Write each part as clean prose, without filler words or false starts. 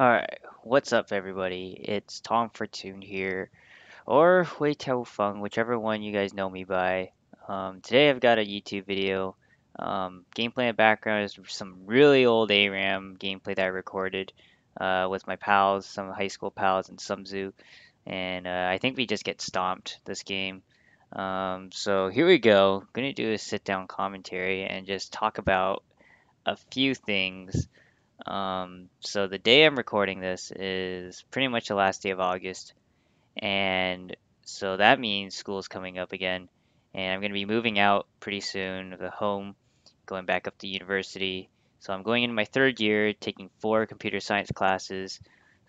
Alright, what's up everybody? It's Tom Fortune here, or Hui Tao Feng, whichever one you guys know me by. Today I've got a YouTube video. Gameplay and background is some really old ARAM gameplay that I recorded with my pals, some high school pals in some zoo, and I think we just get stomped this game. So here we go. Gonna do a sit down commentary and just talk about a few things. So the day I'm recording this is pretty much the last day of August, and so that means school's coming up again, and I'm going to be moving out pretty soon of the home, going back up to university. So I'm going into my third year, taking 4 computer science classes,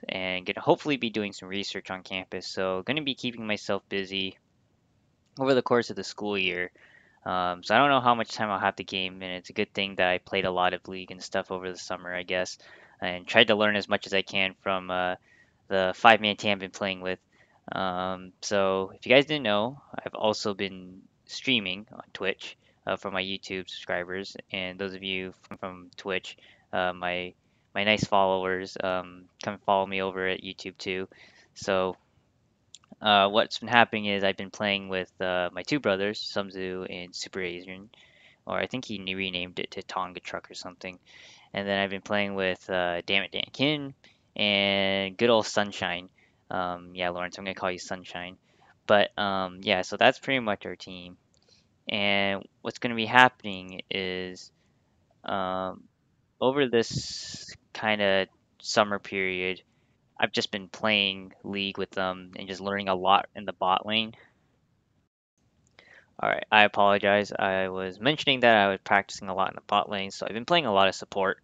and going to hopefully be doing some research on campus. So going to be keeping myself busy over the course of the school year. So I don't know how much time I'll have to game, and it's a good thing that I played a lot of League and stuff over the summer, I guess, and tried to learn as much as I can from the five-man team I've been playing with. So if you guys didn't know, I've also been streaming on Twitch for my YouTube subscribers, and those of you from Twitch, my nice followers, come follow me over at YouTube too. So what's been happening is I've been playing with my two brothers, Sumzu and Super Asian, or I think he renamed it to Tonga Truck or something. And then I've been playing with Damn It Dan Kin and good old Sunshine. Yeah, Lawrence, I'm gonna call you Sunshine. But yeah, so that's pretty much our team. And what's gonna be happening is um, over this kind of summer period, I've just been playing League with them and just learning a lot in the bot lane. All right, I apologize. I was mentioning that I was practicing a lot in the bot lane, so I've been playing a lot of support.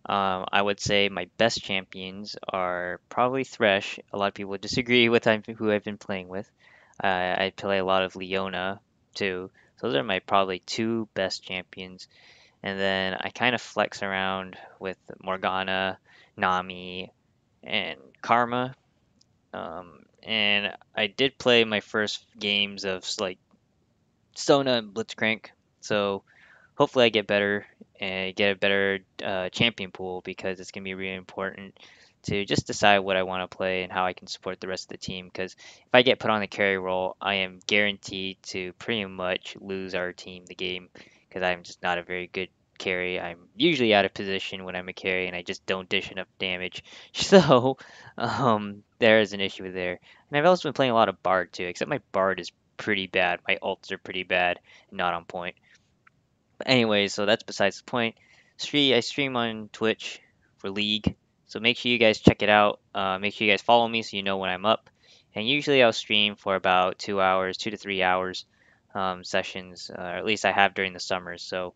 I would say my best champions are probably Thresh. A lot of people disagree with who I've been playing with. I play a lot of Leona too. So those are my probably two best champions. And then I kind of flex around with Morgana, Nami, and Karma. And I did play my first games of like Sona and Blitzcrank. So hopefully I get better and get a better champion pool because it's going to be really important to just decide what I want to play and how I can support the rest of the team. Because if I get put on the carry role, I am guaranteed to pretty much lose our team the game because I'm just not a very good carry. I'm usually out of position when I'm a carry and I just don't dish enough damage. So there is an issue there. And I've also been playing a lot of Bard too, except my Bard is pretty bad. My ults are pretty bad, not on point. But anyways, so that's besides the point. I stream on Twitch for League, so make sure you guys check it out. Make sure you guys follow me so you know when I'm up. And usually I'll stream for about 2 hours, 2 to 3 hours sessions, or at least I have during the summers. So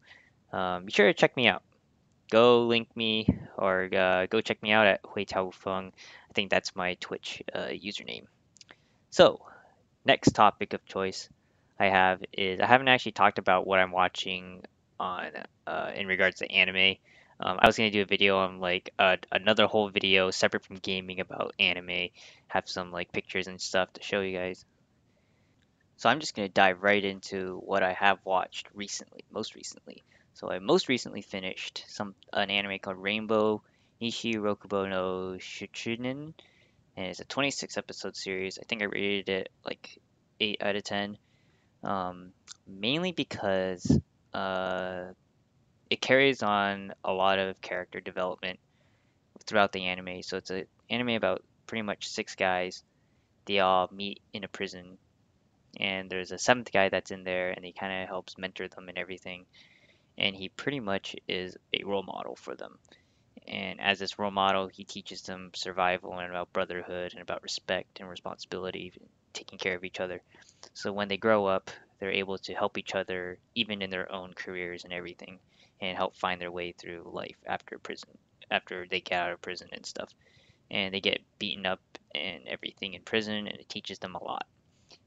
be sure to check me out. Go link me or go check me out at Hui Tao Feng. I think that's my Twitch username. So next topic of choice I have is I haven't actually talked about what I'm watching on in regards to anime. I was gonna do a video on like another whole video separate from gaming about anime, have some like pictures and stuff to show you guys. So I'm just gonna dive right into what I have watched recently, most recently. So I most recently finished an anime called Rainbow Nishi Rokubo no Shuchunin, and it's a 26 episode series. I think I rated it like 8 out of 10. Mainly because uh, it carries on a lot of character development throughout the anime. So it's an anime about pretty much 6 guys. They all meet in a prison, and there's a seventh guy that's in there, and he kind of helps mentor them and everything. And he pretty much is a role model for them. And as this role model, he teaches them survival and about brotherhood and about respect and responsibility, taking care of each other. So when they grow up, they're able to help each other, even in their own careers and everything, and help find their way through life after prison, after they get out of prison and stuff. And they get beaten up and everything in prison, and it teaches them a lot.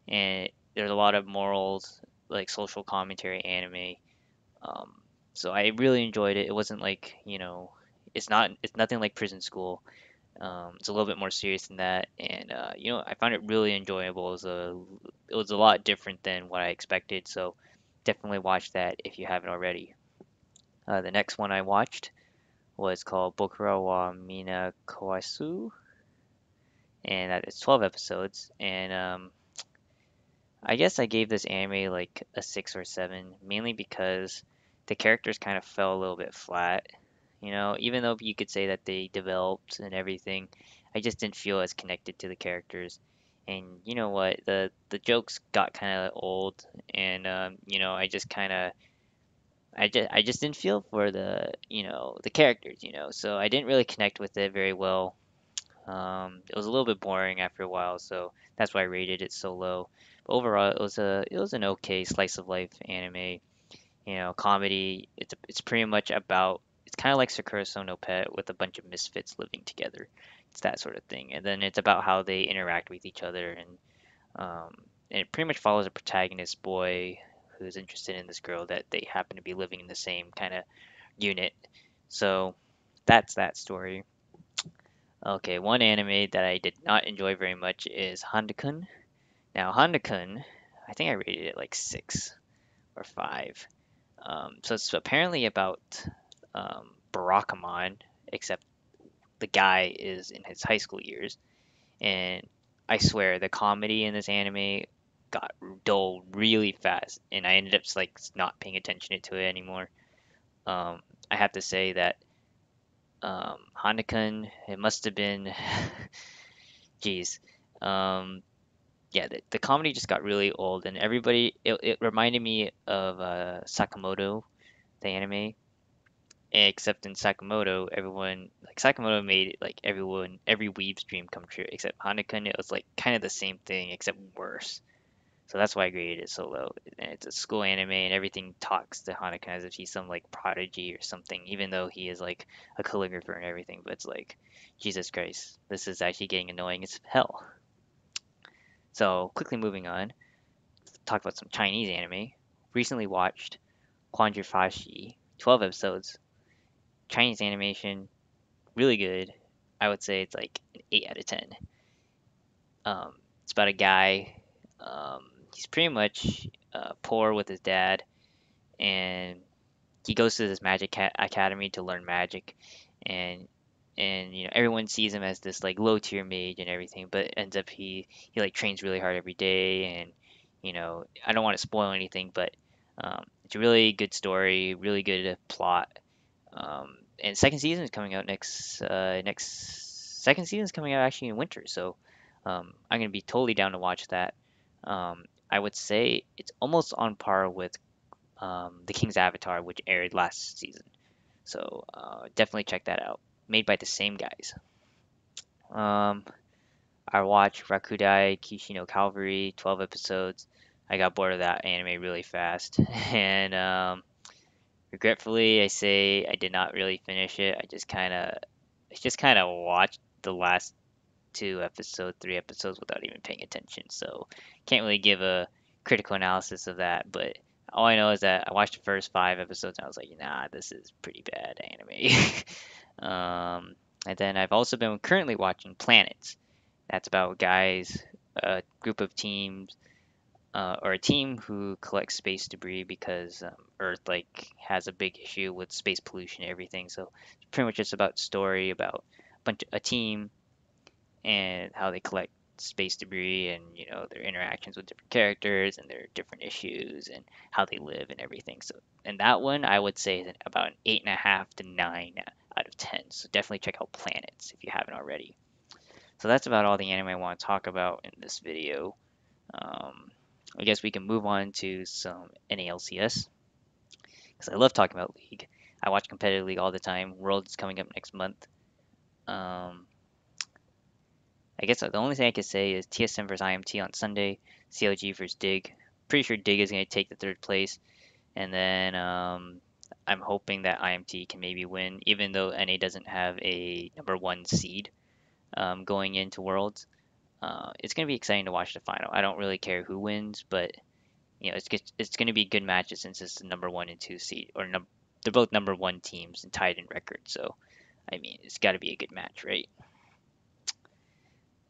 And there's a lot of morals, like social commentary anime. Um, so I really enjoyed it. It wasn't like, it's nothing like Prison School. It's a little bit more serious than that, and I found it really enjoyable. It was a lot different than what I expected, so definitely watch that if you haven't already. The next one I watched was called Bokura wa Mina Kawasu, and that is 12 episodes. And I guess I gave this anime like a 6 or 7, mainly because the characters kind of fell a little bit flat. Even though you could say that they developed and everything, I just didn't feel as connected to the characters. And you know what? The jokes got kind of old, and I just didn't feel for the characters. So I didn't really connect with it very well. It was a little bit boring after a while, so that's why I rated it so low. But overall, it was an okay slice of life anime. Comedy. It's pretty much about. It's kind of like Sakura no Pet with a bunch of misfits living together. It's that sort of thing, and then it's about how they interact with each other, and it pretty much follows a protagonist boy who's interested in this girl that they happen to be living in the same kind of unit. So that's that story. Okay, one anime that I did not enjoy very much is Handa-kun. Now, Handa-kun, I think I rated it like 6 or 5. So it's apparently about Barakamon, except the guy is in his high school years. And I swear, the comedy in this anime got dull really fast, and I ended up like not paying attention to it anymore. I have to say that Handa-kun, it must have been, geez, um, yeah, the comedy just got really old, and it reminded me of Sakamoto, the anime. Except in Sakamoto, Sakamoto made like every weeb's dream come true. Except Hanekun, it was like kind of the same thing except worse. So that's why I graded it so low. And it's a school anime, and everything talks to Hanekun as if he's some like prodigy or something, even though he is like a calligrapher and everything. But it's like, Jesus Christ, this is actually getting annoying as hell. So quickly moving on, talk about some Chinese anime. Recently watched Quanjifashi, 12 episodes. Chinese animation, really good. I would say it's like an 8 out of 10. Um, it's about a guy. He's pretty much poor with his dad, and he goes to this academy to learn magic, and everyone sees him as this like low tier mage and everything, but ends up he like trains really hard every day, and I don't want to spoil anything, but it's a really good story, really good plot. And second season is coming out next second season is coming out actually in winter, so I'm gonna be totally down to watch that. I would say it's almost on par with The King's Avatar, which aired last season. So definitely check that out. Made by the same guys. Um, I watched Rakudai Kishino Calvary, 12 episodes. I got bored of that anime really fast, and regretfully, I say I did not really finish it. I just kind of watched the last 2 episodes, 3 episodes without even paying attention. So can't really give a critical analysis of that. But all I know is that I watched the first 5 episodes and I was like, nah, this is pretty bad anime. And then I've also been currently watching Planets. That's about guys, a group of teams or a team who collects space debris because Earth like has a big issue with space pollution and everything. So it's pretty much just about story about a team and how they collect space debris and their interactions with different characters and their different issues and how they live and everything. So and that one I would say is about an 8.5 to 9 out of 10. So definitely check out Planets if you haven't already. So that's about all the anime I want to talk about in this video. Um, I guess we can move on to some NALCS because I love talking about League. I watch competitive League all the time. Worlds coming up next month. Um, I guess the only thing I could say is TSM versus IMT on Sunday, CLG versus Dig. Pretty sure Dig is going to take the third place, and then I'm hoping that IMT can maybe win, even though NA doesn't have a number 1 seed going into Worlds. It's going to be exciting to watch the final. I don't really care who wins, but it's going to be good matches since it's the number 1 and 2 seed, or they're both number 1 teams and tied in record. So I mean, it's got to be a good match, right?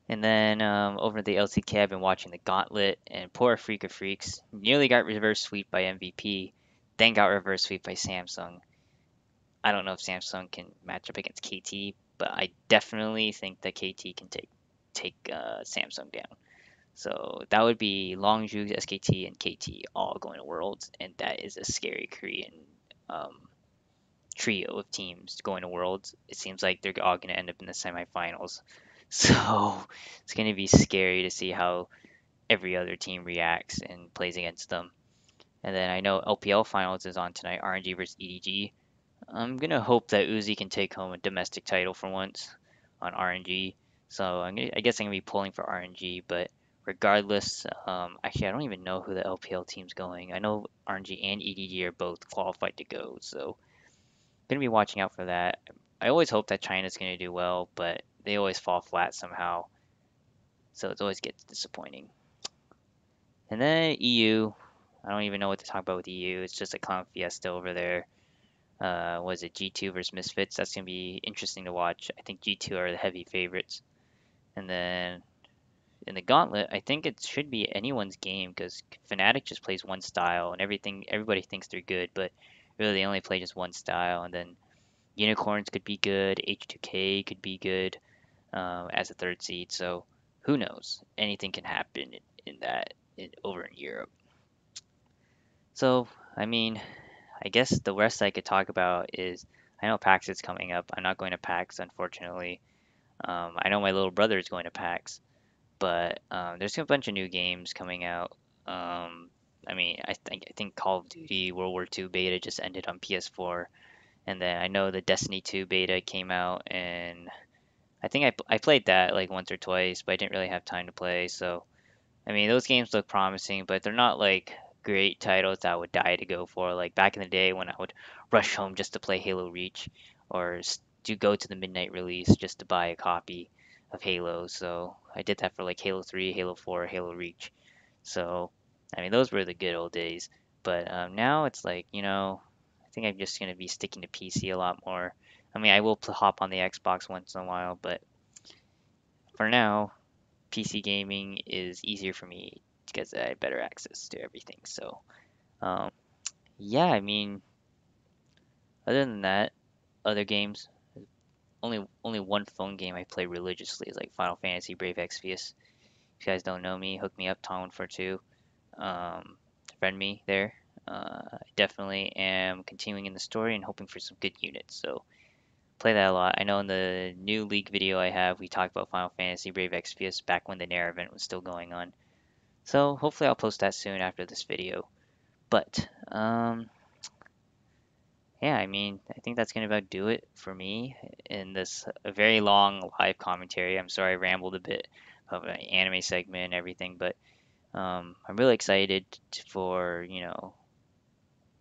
And then over the LCK, I've been watching the Gauntlet, and poor Freak of Freaks nearly got reverse sweep by MVP, then got reverse sweep by Samsung. I don't know if Samsung can match up against KT, but I definitely think that KT can take Samsung down. So that would be Longzhu, SKT, and KT all going to Worlds, and that is a scary Korean um, trio of teams going to Worlds. It seems like they're all going to end up in the semifinals. So it's going to be scary to see how every other team reacts and plays against them. And then I know LPL finals is on tonight, RNG versus EDG. I'm gonna hope that Uzi can take home a domestic title for once on RNG. So I guess I'm gonna be pulling for RNG, but regardless, actually I don't even know who the LPL team's going. I know RNG and EDG are both qualified to go, so gonna be watching out for that. I always hope that China's gonna do well, but they always fall flat somehow, so it always gets disappointing. And then EU, I don't even know what to talk about with EU. It's just a clown fiesta over there. Was it G2 versus Misfits? That's gonna be interesting to watch. I think G2 are the heavy favorites. And then in the Gauntlet, I think it should be anyone's game because Fnatic just plays one style and everybody thinks they're good, but really they only play just one style. And then Unicorns could be good, H2K could be good as a third seed. So who knows? Anything can happen in that over in Europe. So I mean, I guess the rest I could talk about is I know PAX is coming up. I'm not going to PAX, unfortunately. I know my little brother is going to PAX, but there's a bunch of new games coming out. I mean, I think Call of Duty World War II beta just ended on PS4, and then I know the Destiny 2 beta came out, and I think I played that like once or twice, but I didn't really have time to play. So I mean, those games look promising, but they're not like great titles that I would die to go for. Like back in the day when I would rush home just to play Halo Reach or to go to the midnight release just to buy a copy of Halo. So I did that for like Halo 3, Halo 4, Halo Reach. So, I mean, those were the good old days. But now it's like, I think I'm just going to be sticking to PC a lot more. I mean, I will hop on the Xbox once in a while, but for now, PC gaming is easier for me because I have better access to everything. So, um, yeah, I mean, other than that, other games, only one phone game I play religiously is like Final Fantasy Brave Exvius. If you guys don't know me, hook me up, Tom142. Um, Friend me there. I definitely am continuing in the story and hoping for some good units. So play that a lot. I know in the new League video I have, we talked about Final Fantasy Brave Exvius back when the Nair event was still going on. So hopefully I'll post that soon after this video. But yeah, I mean, I think that's gonna about do it for me in this a very long live commentary. I'm sorry I rambled a bit of an anime segment and everything, but I'm really excited for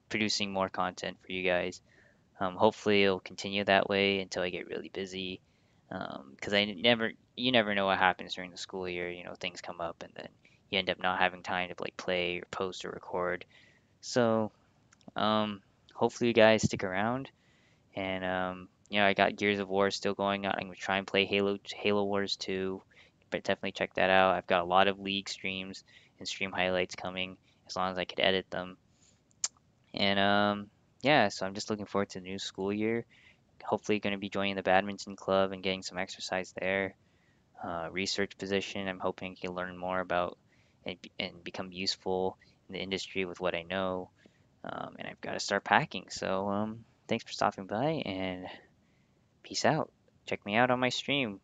producing more content for you guys. Hopefully it'll continue that way until I get really busy. Because you never know what happens during the school year. Things come up and then you end up not having time to like play or post or record. So, hopefully you guys stick around. And I got Gears of War still going on. I'm gonna try and play Halo Wars 2, but definitely check that out. I've got a lot of League streams and stream highlights coming as long as I could edit them. And yeah, so I'm just looking forward to the new school year. Hopefully, going to be joining the badminton club and getting some exercise there. Research position. I'm hoping I can learn more about and become useful in the industry with what I know. And I've got to start packing. So thanks for stopping by and peace out. Check me out on my stream.